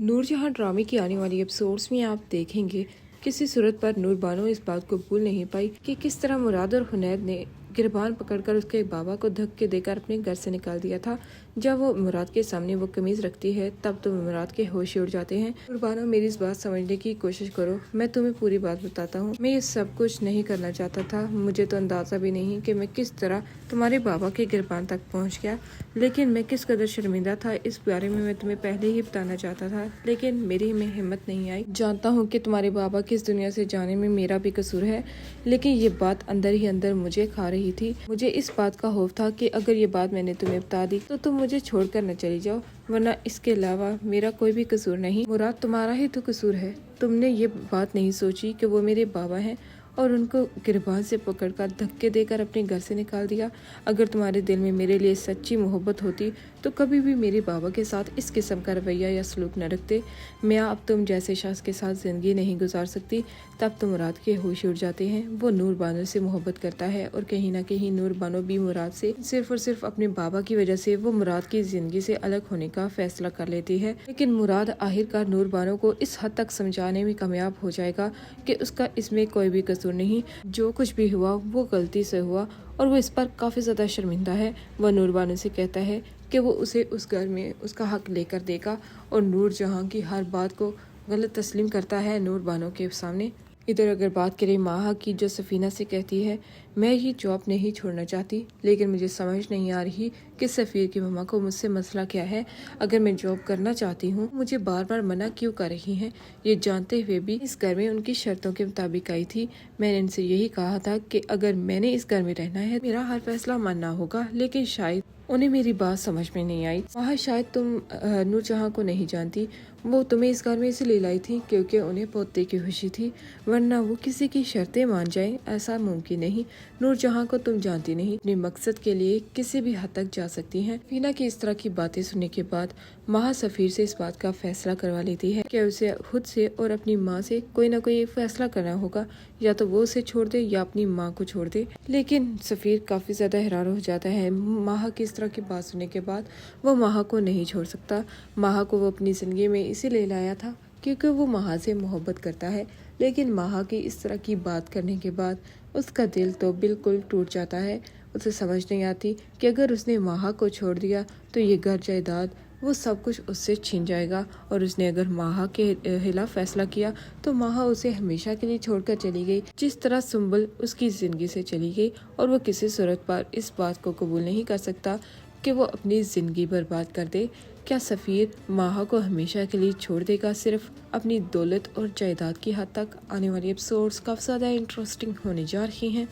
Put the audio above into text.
नूर जहां ड्रामे की आने वाली एपिसोड्स में आप देखेंगे किसी सूरत पर नूर बानो इस बात को भूल नहीं पाई कि किस तरह मुराद और हुनैद ने गिरबान पकड़कर उसके बाबा को धक्के देकर अपने घर से निकाल दिया था। जब वो मुराद के सामने वो कमीज रखती है तब तो मुराद के होश उड़ जाते हैं। नूर बानो, मेरी इस बात समझने की कोशिश करो, मैं तुम्हें पूरी बात बताता हूँ। मैं ये सब कुछ नहीं करना चाहता था, मुझे तो अंदाजा भी नहीं कि मैं किस तरह तुम्हारे बाबा के गिरबान तक पहुँच गया, लेकिन मैं किस कदर शर्मिंदा था इस बारे में मैं तुम्हें पहले ही बताना चाहता था, लेकिन मेरी में हिम्मत नहीं आई। जानता हूँ कि तुम्हारे बाबा की इस दुनिया से जाने में मेरा भी कसूर है, लेकिन ये बात अंदर ही अंदर मुझे खा रही थी। मुझे इस बात का खौफ था कि अगर ये बात मैंने तुम्हें बता दी तो तुम मुझे छोड़कर न चली जाओ, वरना इसके अलावा मेरा कोई भी कसूर नहीं। मुराद, तुम्हारा ही तो कसूर है। तुमने ये बात नहीं सोची कि वो मेरे बाबा हैं और उनको गिरबान से पकड़कर धक्के देकर अपने घर से निकाल दिया। अगर तुम्हारे दिल में मेरे लिए सच्ची मोहब्बत होती तो कभी भी मेरे बाबा के साथ इस किस्म का रवैया या सलूक न रखते। मैं अब तुम जैसे शख्स के साथ ज़िंदगी नहीं गुजार सकती। तब तो मुराद के होश उड़ जाते हैं। वो नूर बानो से मोहब्बत करता है और कहीं ना कहीं नूर बानो भी मुराद से सिर्फ और सिर्फ अपने बाबा की वजह से वो मुराद की ज़िंदगी से अलग होने का फैसला कर लेती है। लेकिन मुराद आखिरकार नूर बानो को इस हद तक समझाने में कामयाब हो जाएगा कि उसका इसमें कोई भी कसूर नहीं, जो कुछ भी हुआ वो गलती से हुआ और वो इस पर काफ़ी ज़्यादा शर्मिंदा है। वह नूर बानो से कहता है कि वो उसे उस घर में उसका हक लेकर देगा और नूर जहां की हर बात को गलत तस्लीम करता है नूर बानो के सामने। इधर अगर बात करें माहा की, जो सफीना से कहती है मैं ये जॉब नहीं छोड़ना चाहती, लेकिन मुझे समझ नहीं आ रही कि सफ़ीर की मम्मा को मुझसे मसला क्या है। अगर मैं जॉब करना चाहती हूँ मुझे बार बार मना क्यों कर रही हैं। ये जानते हुए भी इस घर में उनकी शर्तों के मुताबिक आई थी। मैंने इनसे यही कहा था कि अगर मैंने इस घर में रहना है मेरा हर फैसला मानना होगा, लेकिन शायद उन्हें मेरी बात समझ में नहीं आई। वहाँ शायद तुम नूर जहाँ को नहीं जानती, वो तुम्हें इस घर में इसलिए लाई थी क्योंकि उन्हें पोते की खुशी थी, वरना वो किसी की शर्तें मान जाएं ऐसा मुमकिन नहीं। नूर जहाँ को तुम जानती नहीं, अपने मकसद के लिए किसी भी हद तक जा सकती हैं। फीना की इस तरह की बातें सुनने के बाद माह सफ़ीर से इस बात का फैसला करवा लेती है कि उसे खुद से और अपनी माँ से कोई ना कोई फैसला करना होगा, या तो वो उसे छोड़ दे या अपनी माँ को छोड़ दे। लेकिन सफ़ीर काफ़ी ज़्यादा हैरान हो जाता है। माह की इस तरह की बात सुनने के बाद वो माह को नहीं छोड़ सकता। माह को वो अपनी ज़िंदगी में इसीलिए लाया था क्योंकि वो माह से मोहब्बत करता है, लेकिन माह की इस तरह की बात करने के बाद उसका दिल तो बिल्कुल टूट जाता है। उसे समझ नहीं आती कि अगर उसने माह को छोड़ दिया तो ये घर जायदाद वो सब कुछ उससे छीन जाएगा, और उसने अगर माह के खिलाफ फैसला किया तो माह उसे हमेशा के लिए छोड़कर चली गई, जिस तरह सुंबल उसकी ज़िंदगी से चली गई। और वो किसी सूरत पर इस बात को कबूल नहीं कर सकता कि वो अपनी ज़िंदगी बर्बाद कर दे। क्या सफ़ीर माह को हमेशा के लिए छोड़ देगा सिर्फ अपनी दौलत और जायदाद की हद तक? आने वाली एपिसोड्स काफ़ी ज़्यादा इंटरेस्टिंग होने जा रही हैं।